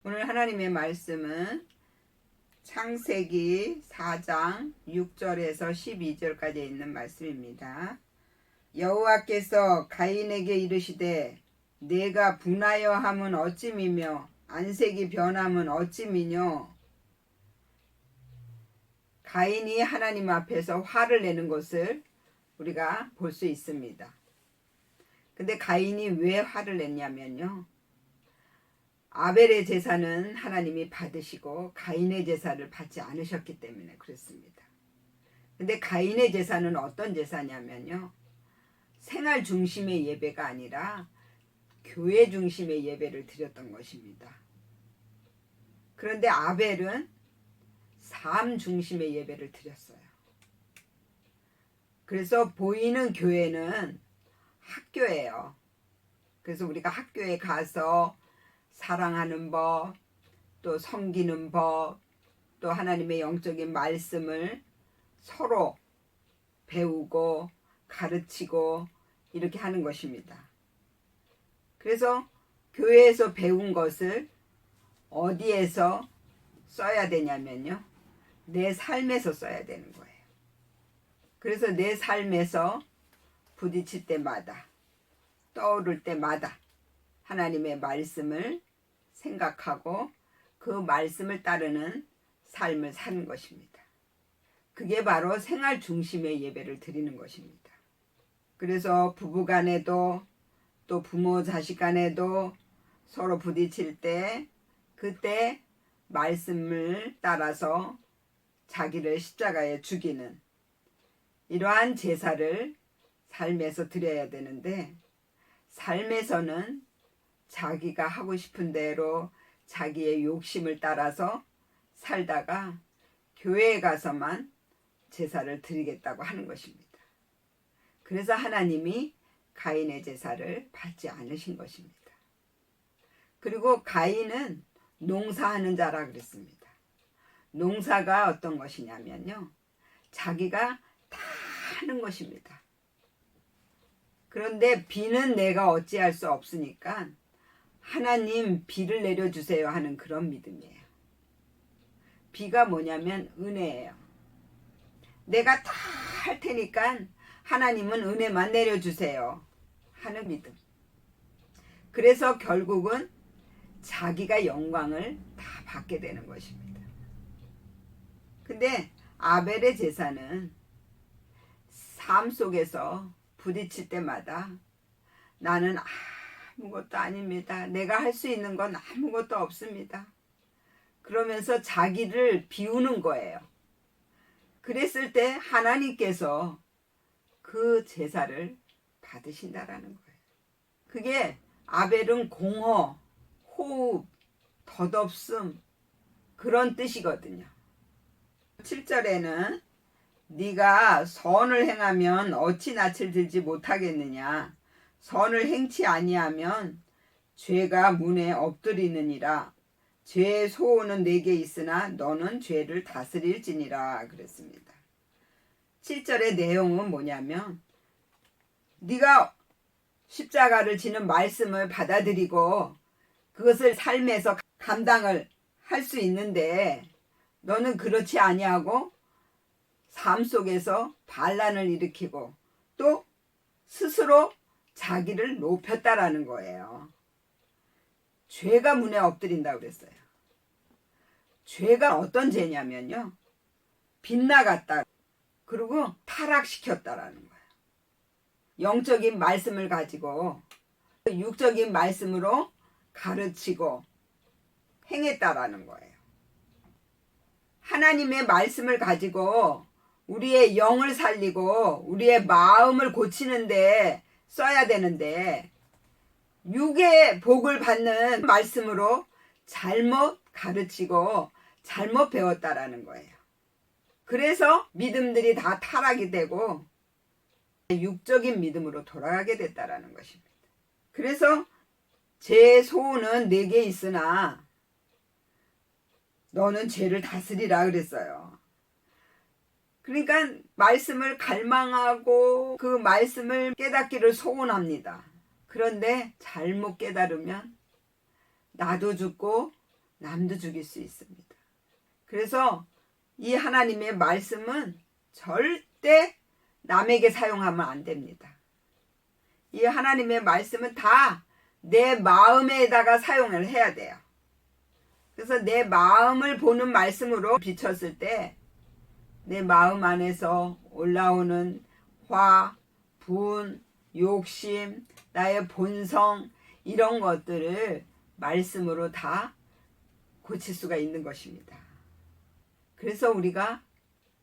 오늘 하나님의 말씀은 창세기 4장 6절에서 12절까지 있는 말씀입니다. 여호와께서 가인에게 이르시되 내가 분하여 함은 어찌미며 안색이 변함은 어찌미뇨. 가인이 하나님 앞에서 화를 내는 것을 우리가 볼 수 있습니다. 근데 가인이 왜 화를 냈냐면요, 아벨의 제사는 하나님이 받으시고 가인의 제사를 받지 않으셨기 때문에 그렇습니다. 근데 가인의 제사는 어떤 제사냐면요, 생활 중심의 예배가 아니라 교회 중심의 예배를 드렸던 것입니다. 그런데 아벨은 삶 중심의 예배를 드렸어요. 그래서 보이는 교회는 학교예요. 그래서 우리가 학교에 가서 사랑하는 법, 또 섬기는 법, 또 하나님의 영적인 말씀을 서로 배우고 가르치고 이렇게 하는 것입니다. 그래서 교회에서 배운 것을 어디에서 써야 되냐면요, 내 삶에서 써야 되는 거예요. 그래서 내 삶에서 부딪힐 때마다, 떠오를 때마다 하나님의 말씀을 생각하고 그 말씀을 따르는 삶을 사는 것입니다. 그게 바로 생활 중심의 예배를 드리는 것입니다. 그래서 부부 간에도 또 부모 자식 간에도 서로 부딪힐 때 그때 말씀을 따라서 자기를 십자가에 죽이는 이러한 제사를 삶에서 드려야 되는데, 삶에서는 자기가 하고 싶은 대로 자기의 욕심을 따라서 살다가 교회에 가서만 제사를 드리겠다고 하는 것입니다. 그래서 하나님이 가인의 제사를 받지 않으신 것입니다. 그리고 가인은 농사하는 자라 그랬습니다. 농사가 어떤 것이냐면요, 자기가 다 하는 것입니다. 그런데 비는 내가 어찌할 수 없으니까 하나님 비를 내려주세요 하는 그런 믿음이에요. 비가 뭐냐면 은혜예요. 내가 다 할 테니까 하나님은 은혜만 내려주세요 하는 믿음. 그래서 결국은 자기가 영광을 다 받게 되는 것입니다. 근데 아벨의 제사는 삶 속에서 부딪힐 때마다 나는 아무것도 아닙니다. 내가 할 수 있는 건 아무것도 없습니다. 그러면서 자기를 비우는 거예요. 그랬을 때 하나님께서 그 제사를 받으신다라는 거예요. 그게 아벨은 공허, 호흡, 덧없음 그런 뜻이거든요. 7절에는 네가 선을 행하면 어찌 낯을 들지 못하겠느냐. 선을 행치 아니하면 죄가 문에 엎드리느니라. 죄의 소원은 내게 있으나 너는 죄를 다스릴지니라 그랬습니다. 7절의 내용은 뭐냐면, 네가 십자가를 지는 말씀을 받아들이고 그것을 삶에서 감당을 할 수 있는데 너는 그렇지 아니하고 삶 속에서 반란을 일으키고 또 스스로 자기를 높였다라는 거예요. 죄가 문에 엎드린다고 그랬어요. 죄가 어떤 죄냐면요, 빗나갔다, 그리고 타락시켰다라는 거예요. 영적인 말씀을 가지고 육적인 말씀으로 가르치고 행했다라는 거예요. 하나님의 말씀을 가지고 우리의 영을 살리고 우리의 마음을 고치는데 써야 되는데, 육의 복을 받는 말씀으로 잘못 가르치고 잘못 배웠다라는 거예요. 그래서 믿음들이 다 타락이 되고 육적인 믿음으로 돌아가게 됐다라는 것입니다. 그래서 제 소원은 내게 있으나 너는 죄를 다스리라 그랬어요. 그러니까 말씀을 갈망하고 그 말씀을 깨닫기를 소원합니다. 그런데 잘못 깨달으면 나도 죽고 남도 죽일 수 있습니다. 그래서 이 하나님의 말씀은 절대 남에게 사용하면 안 됩니다. 이 하나님의 말씀은 다 내 마음에다가 사용을 해야 돼요. 그래서 내 마음을 보는 말씀으로 비쳤을 때 내 마음 안에서 올라오는 화, 분, 욕심, 나의 본성 이런 것들을 말씀으로 다 고칠 수가 있는 것입니다. 그래서 우리가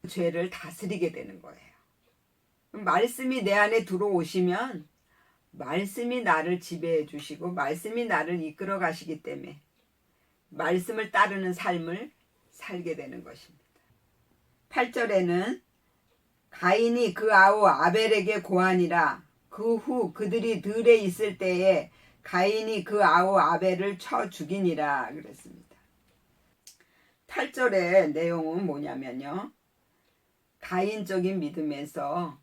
죄를 다스리게 되는 거예요. 말씀이 내 안에 들어오시면 말씀이 나를 지배해 주시고 말씀이 나를 이끌어 가시기 때문에 말씀을 따르는 삶을 살게 되는 것입니다. 8절에는 가인이 그 아우 아벨에게 고하니라. 그 후 그들이 들에 있을 때에 가인이 그 아우 아벨을 쳐 죽이니라 그랬습니다. 8절의 내용은 뭐냐면요. 가인적인 믿음에서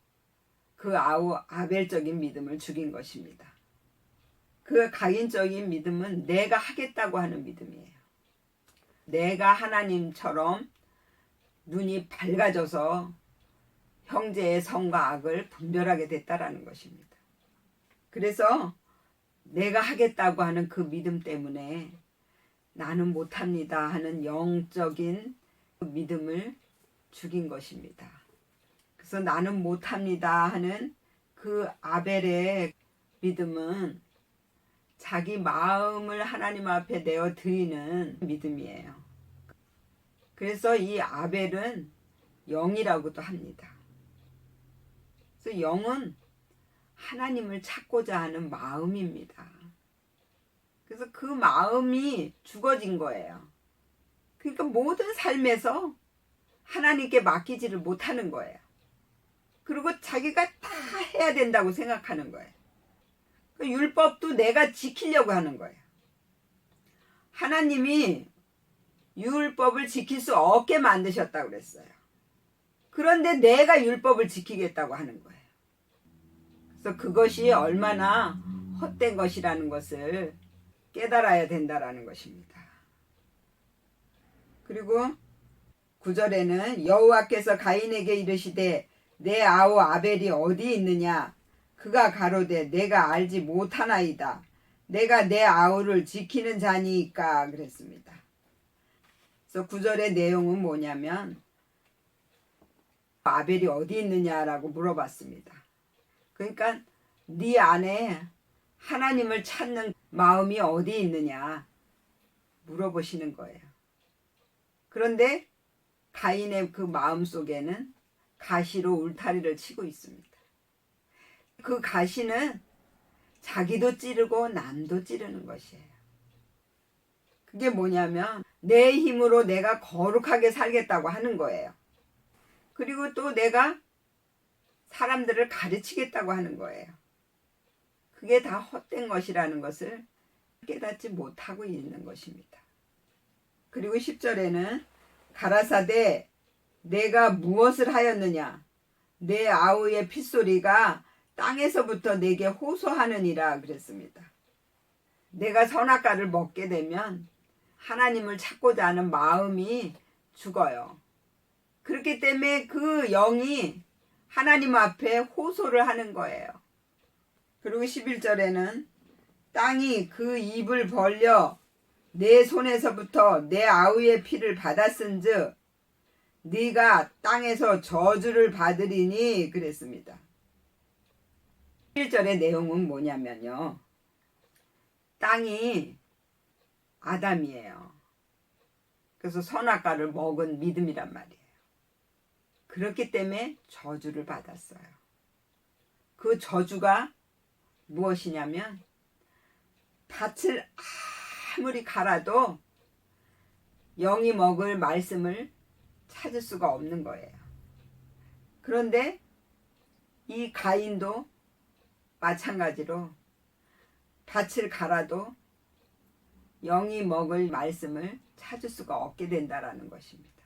그 아우 아벨적인 믿음을 죽인 것입니다. 그 가인적인 믿음은 내가 하겠다고 하는 믿음이에요. 내가 하나님처럼 눈이 밝아져서 형제의 선과 악을 분별하게 됐다라는 것입니다. 그래서 내가 하겠다고 하는 그 믿음 때문에 나는 못합니다 하는 영적인 믿음을 죽인 것입니다. 그래서 나는 못합니다 하는 그 아벨의 믿음은 자기 마음을 하나님 앞에 내어 드리는 믿음이에요. 그래서 이 아벨은 영이라고도 합니다. 그래서 영은 하나님을 찾고자 하는 마음입니다. 그래서 그 마음이 죽어진 거예요. 그러니까 모든 삶에서 하나님께 맡기지를 못하는 거예요. 그리고 자기가 다 해야 된다고 생각하는 거예요. 그 율법도 내가 지키려고 하는 거예요. 하나님이 율법을 지킬 수 없게 만드셨다고 그랬어요. 그런데 내가 율법을 지키겠다고 하는 거예요. 그래서 그것이 얼마나 헛된 것이라는 것을 깨달아야 된다라는 것입니다. 그리고 9절에는 여호와께서 가인에게 이르시되 내 아우 아벨이 어디 있느냐? 그가 가로되 내가 알지 못하나이다. 내가 내 아우를 지키는 자니까 그랬습니다. 그래서 9절의 내용은 뭐냐면 아벨이 어디 있느냐라고 물어봤습니다. 그러니까 네 안에 하나님을 찾는 마음이 어디 있느냐 물어보시는 거예요. 그런데 가인의 그 마음 속에는 가시로 울타리를 치고 있습니다. 그 가시는 자기도 찌르고 남도 찌르는 것이에요. 그게 뭐냐면 내 힘으로 내가 거룩하게 살겠다고 하는 거예요. 그리고 또 내가 사람들을 가르치겠다고 하는 거예요. 그게 다 헛된 것이라는 것을 깨닫지 못하고 있는 것입니다. 그리고 10절에는 가라사대 내가 무엇을 하였느냐? 내 아우의 핏소리가 땅에서부터 내게 호소하느니라 그랬습니다. 내가 선악과를 먹게 되면 하나님을 찾고자 하는 마음이 죽어요. 그렇기 때문에 그 영이 하나님 앞에 호소를 하는 거예요. 그리고 11절에는 땅이 그 입을 벌려 내 손에서부터 내 아우의 피를 받았은즉 네가 땅에서 저주를 받으리니 그랬습니다. 1절의 내용은 뭐냐면요. 땅이 아담이에요. 그래서 선악과를 먹은 믿음이란 말이에요. 그렇기 때문에 저주를 받았어요. 그 저주가 무엇이냐면 밭을 아무리 갈아도 영이 먹을 말씀을 찾을 수가 없는 거예요. 그런데 이 가인도 마찬가지로 밭을 갈아도 영이 먹을 말씀을 찾을 수가 없게 된다라는 것입니다.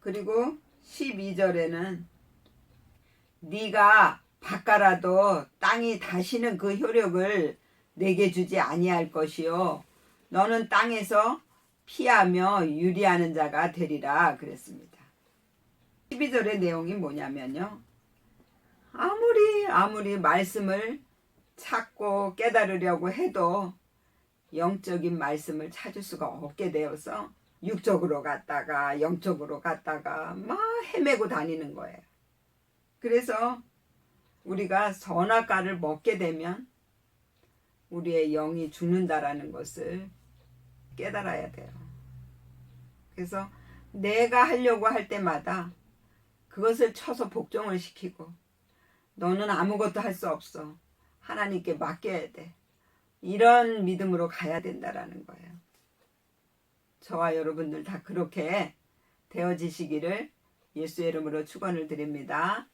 그리고 12절에는 네가 밭 갈아도 땅이 다시는 그 효력을 내게 주지 아니할 것이요 너는 땅에서 피하며 유리하는 자가 되리라 그랬습니다. 12절의 내용이 뭐냐면요. 아무리 말씀을 찾고 깨달으려고 해도 영적인 말씀을 찾을 수가 없게 되어서 육적으로 갔다가 영적으로 갔다가 막 헤매고 다니는 거예요. 그래서 우리가 선악과를 먹게 되면 우리의 영이 죽는다라는 것을 깨달아야 돼요. 그래서 내가 하려고 할 때마다 그것을 쳐서 복종을 시키고 너는 아무것도 할 수 없어. 하나님께 맡겨야 돼. 이런 믿음으로 가야 된다라는 거예요. 저와 여러분들 다 그렇게 되어지시기를 예수의 이름으로 축원을 드립니다.